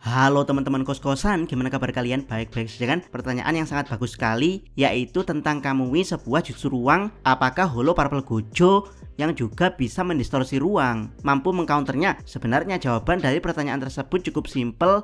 Halo teman-teman kos-kosan, gimana kabar kalian? Baik-baik saja kan? Pertanyaan yang sangat bagus sekali, yaitu tentang Kamui, sebuah jutsu ruang. Apakah Holo Purple Gojo yang juga bisa mendistorsi ruang mampu mengcounternya? Sebenarnya jawaban dari pertanyaan tersebut cukup simpel,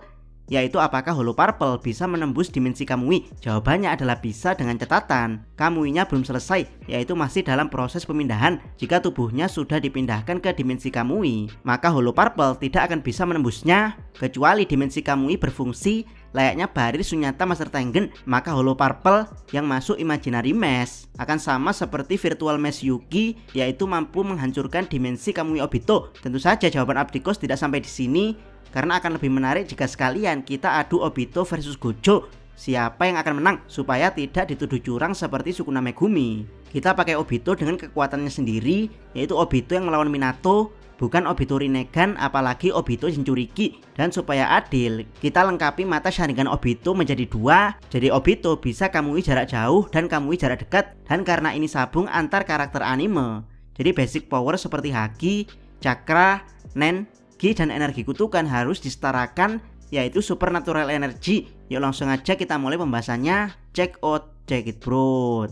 yaitu apakah Holo Purple bisa menembus dimensi Kamui? Jawabannya adalah bisa, dengan catatan Kamuinya belum selesai, yaitu masih dalam proses pemindahan. Jika tubuhnya sudah dipindahkan ke dimensi Kamui, maka Holo Purple tidak akan bisa menembusnya kecuali dimensi Kamui berfungsi layaknya baris Sunyata Master Tengen. Maka Holo Purple yang masuk Imaginary Mesh akan sama seperti Virtual Mesh Yuki, yaitu mampu menghancurkan dimensi Kamui Obito. Tentu saja jawaban Abdikos tidak sampai di sini, karena akan lebih menarik jika sekalian kita adu Obito versus Gojo. Siapa yang akan menang supaya tidak dituduh curang seperti Sukuna Megumi. Kita pakai Obito dengan kekuatannya sendiri, yaitu Obito yang melawan Minato, bukan Obito Rinnegan, apalagi Obito Jinchuriki. Dan supaya adil, kita lengkapi mata Sharingan Obito menjadi dua. Jadi Obito bisa Kamui jarak jauh dan Kamui jarak dekat. Dan karena ini sabung antar karakter anime, jadi basic power seperti Haki, Chakra, Nen, Ki, dan energi kutukan harus disetarakan, yaitu Supernatural Energy. Yuk langsung aja kita mulai pembahasannya. Check it bro.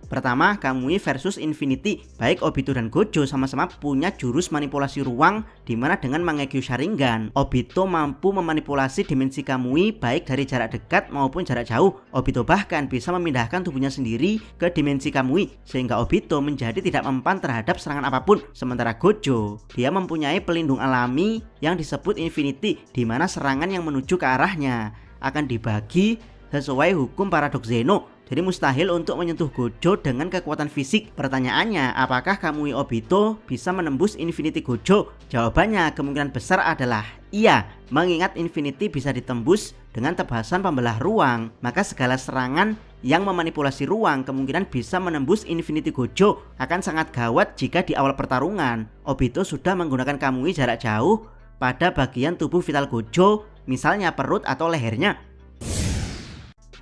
Pertama, Kamui versus Infinity. Baik Obito dan Gojo sama-sama punya jurus manipulasi ruang, dimana dengan Mangekyo Sharingan, Obito mampu memanipulasi dimensi Kamui baik dari jarak dekat maupun jarak jauh. Obito bahkan bisa memindahkan tubuhnya sendiri ke dimensi Kamui, sehingga Obito menjadi tidak mempan terhadap serangan apapun. Sementara Gojo, dia mempunyai pelindung alami yang disebut Infinity, dimana serangan yang menuju ke arahnya akan dibagi sesuai hukum paradoks Zeno. Jadi mustahil untuk menyentuh Gojo dengan kekuatan fisik. Pertanyaannya, apakah Kamui Obito bisa menembus Infinity Gojo? Jawabannya kemungkinan besar adalah iya. Mengingat Infinity bisa ditembus dengan tebasan pembelah ruang, maka segala serangan yang memanipulasi ruang kemungkinan bisa menembus Infinity Gojo. Akan sangat gawat jika di awal pertarungan Obito sudah menggunakan Kamui jarak jauh pada bagian tubuh vital Gojo, misalnya perut atau lehernya.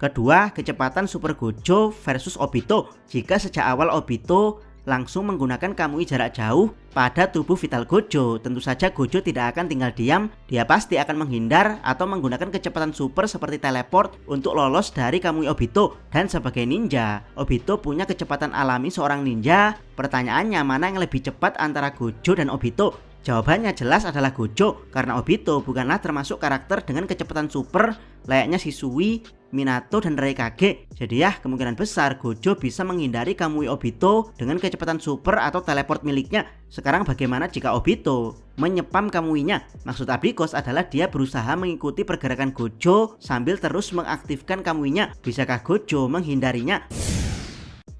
Kedua, kecepatan Super Gojo versus Obito. Jika sejak awal Obito langsung menggunakan Kamui jarak jauh pada tubuh vital Gojo, tentu saja Gojo tidak akan tinggal diam. Dia pasti akan menghindar atau menggunakan kecepatan super seperti teleport untuk lolos dari Kamui Obito. Dan sebagai ninja, Obito punya kecepatan alami seorang ninja. Pertanyaannya, mana yang lebih cepat antara Gojo dan Obito? Jawabannya jelas adalah Gojo, karena Obito bukanlah termasuk karakter dengan kecepatan super layaknya Shisui, Minato, dan Raikage. Jadi ya, kemungkinan besar Gojo bisa menghindari Kamui Obito dengan kecepatan super atau teleport miliknya. Sekarang bagaimana jika Obito menyepam Kamuinya? Maksud Abdikos adalah dia berusaha mengikuti pergerakan Gojo sambil terus mengaktifkan Kamuinya. Bisakah Gojo menghindarinya?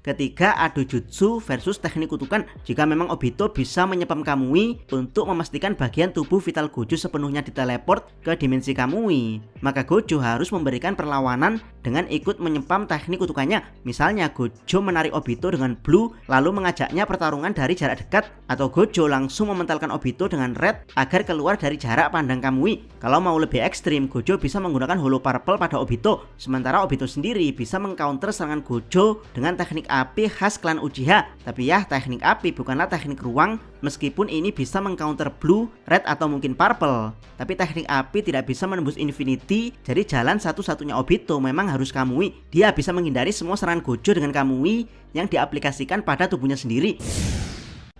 Ketiga, adu jutsu versus teknik kutukan. Jika memang Obito bisa menyepam Kamui untuk memastikan bagian tubuh vital Gojo sepenuhnya diteleport ke dimensi Kamui, maka Gojo harus memberikan perlawanan dengan ikut menyepam teknik kutukannya. Misalnya Gojo menarik Obito dengan blue lalu mengajaknya pertarungan dari jarak dekat, atau Gojo langsung mementalkan Obito dengan red agar keluar dari jarak pandang Kamui. Kalau mau lebih ekstrim, Gojo bisa menggunakan Holo Purple pada Obito, sementara Obito sendiri bisa mengcounter serangan Gojo dengan teknik api khas klan Uchiha. Tapi ya, teknik api bukanlah teknik ruang, meskipun ini bisa mengcounter blue, red, atau mungkin purple. Tapi teknik api tidak bisa menembus Infinity, jadi jalan satu-satunya Obito memang harus Kamui. Dia bisa menghindari semua serangan Gojo dengan Kamui yang diaplikasikan pada tubuhnya sendiri.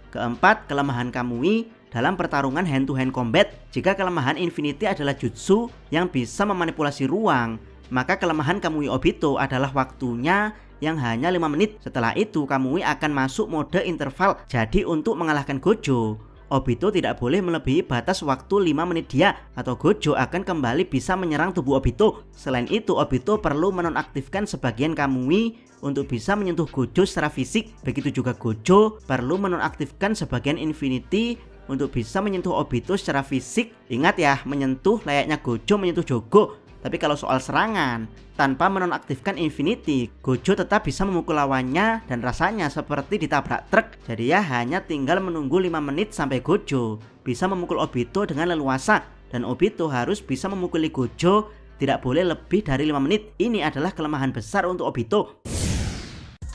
Keempat, kelemahan Kamui dalam pertarungan hand to hand combat. Jika kelemahan Infinity adalah jutsu yang bisa memanipulasi ruang, maka kelemahan Kamui Obito adalah waktunya yang hanya 5 menit. Setelah itu Kamui akan masuk mode interval. Jadi untuk mengalahkan Gojo, Obito tidak boleh melebihi batas waktu 5 menit dia, atau Gojo akan kembali bisa menyerang tubuh Obito. Selain itu, Obito perlu menonaktifkan sebagian Kamui untuk bisa menyentuh Gojo secara fisik. Begitu juga Gojo perlu menonaktifkan sebagian Infinity untuk bisa menyentuh Obito secara fisik. Ingat ya, menyentuh layaknya Gojo menyentuh Jogo. Tapi kalau soal serangan, tanpa menonaktifkan Infinity, Gojo tetap bisa memukul lawannya dan rasanya seperti ditabrak truk. Jadi ya, hanya tinggal menunggu 5 menit sampai Gojo bisa memukul Obito dengan leluasa. Dan Obito harus bisa memukuli Gojo tidak boleh lebih dari 5 menit. Ini adalah kelemahan besar untuk Obito.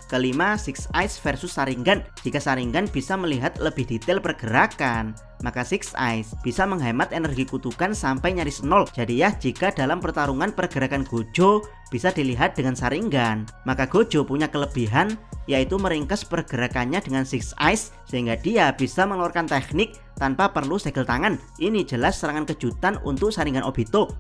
Kelima, Six Eyes versus Sharingan. Jika Sharingan bisa melihat lebih detail pergerakan, maka Six Eyes bisa menghemat energi kutukan sampai nyaris nol. Jadi ya, jika dalam pertarungan pergerakan Gojo bisa dilihat dengan Sharingan, maka Gojo punya kelebihan, yaitu meringkas pergerakannya dengan Six Eyes sehingga dia bisa mengeluarkan teknik tanpa perlu segel tangan. Ini jelas serangan kejutan untuk Sharingan Obito.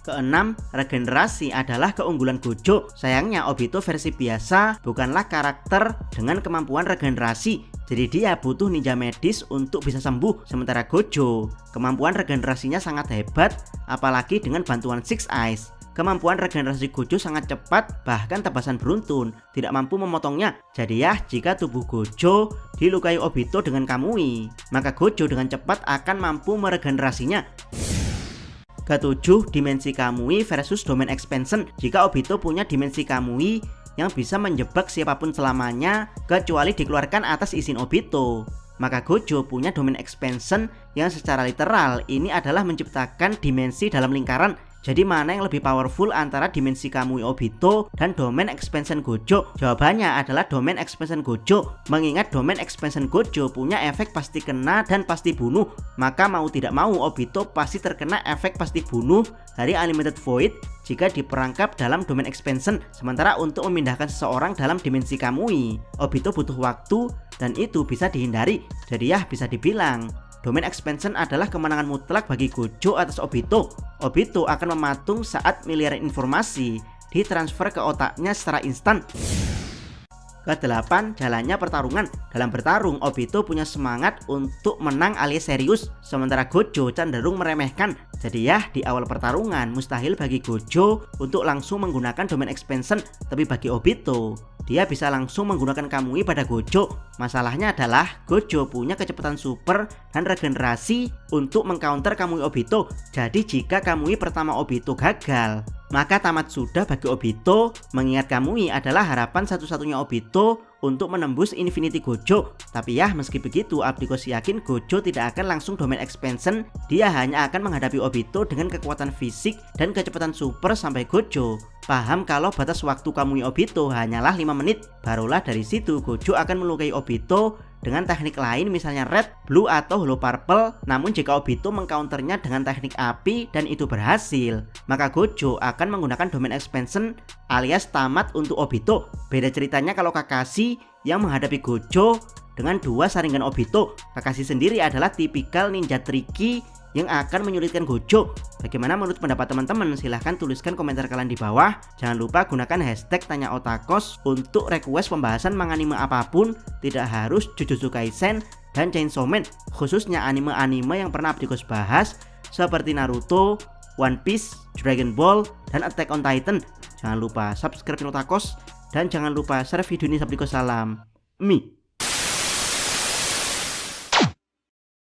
Keenam, regenerasi adalah keunggulan Gojo. Sayangnya Obito versi biasa bukanlah karakter dengan kemampuan regenerasi, jadi dia butuh ninja medis untuk bisa sembuh. Sementara Gojo, kemampuan regenerasinya sangat hebat, apalagi dengan bantuan Six Eyes. Kemampuan regenerasi Gojo sangat cepat, bahkan tebasan beruntun tidak mampu memotongnya. Jadi ya, jika tubuh Gojo dilukai Obito dengan Kamui, maka Gojo dengan cepat akan mampu meregenerasinya. Ketujuh, dimensi Kamui versus Domain Expansion. Jika Obito punya dimensi Kamui yang bisa menjebak siapapun selamanya kecuali dikeluarkan atas izin Obito, maka Gojo punya Domain Expansion yang secara literal ini adalah menciptakan dimensi dalam lingkaran. Jadi mana yang lebih powerful antara dimensi Kamui Obito dan Domain Expansion Gojo? Jawabannya adalah Domain Expansion Gojo. Mengingat Domain Expansion Gojo punya efek pasti kena dan pasti bunuh, maka mau tidak mau Obito pasti terkena efek pasti bunuh dari Unlimited Void jika diperangkap dalam Domain Expansion. Sementara untuk memindahkan seseorang dalam dimensi Kamui, Obito butuh waktu dan itu bisa dihindari. Jadi ya, bisa dibilang Domain Expansion adalah kemenangan mutlak bagi Gojo atas Obito. Obito akan mematung saat miliaran informasi ditransfer ke otaknya secara instan. Kedelapan, jalannya pertarungan. Dalam bertarung, Obito punya semangat untuk menang alias serius, sementara Gojo cenderung meremehkan. Jadi ya, di awal pertarungan mustahil bagi Gojo untuk langsung menggunakan Domain Expansion, tapi bagi Obito dia bisa langsung menggunakan Kamui pada Gojo. Masalahnya adalah Gojo punya kecepatan super dan regenerasi untuk mengcounter Kamui Obito. Jadi jika Kamui pertama Obito gagal, maka tamat sudah bagi Obito, mengingat Kamui adalah harapan satu-satunya Obito untuk menembus Infinity Gojo. Tapi ya, meski begitu Abdikos yakin Gojo tidak akan langsung Domain Expansion. Dia hanya akan menghadapi Obito dengan kekuatan fisik dan kecepatan super sampai Gojo paham kalau batas waktu Kamui Obito hanyalah 5 menit. Barulah dari situ Gojo akan melukai Obito dengan teknik lain, misalnya Red, Blue atau Hollow Purple. Namun jika Obito mengcounternya dengan teknik api dan itu berhasil, maka Gojo akan menggunakan Domain Expansion alias tamat untuk Obito. Beda ceritanya kalau Kakashi yang menghadapi Gojo dengan dua Sharingan Obito. Kakashi sendiri adalah tipikal ninja tricky yang akan menyulitkan Gojo. Bagaimana menurut pendapat teman-teman? Silahkan tuliskan komentar kalian di bawah. Jangan lupa gunakan hashtag Tanya Otakos untuk request pembahasan manganime apapun. Tidak harus Jujutsu Kaisen dan Chainsaw Man, khususnya anime-anime yang pernah Abdikos bahas seperti Naruto, One Piece, Dragon Ball, dan Attack on Titan. Jangan lupa subscribe channel Otakos dan jangan lupa share video ini. Abdikos salam Mi.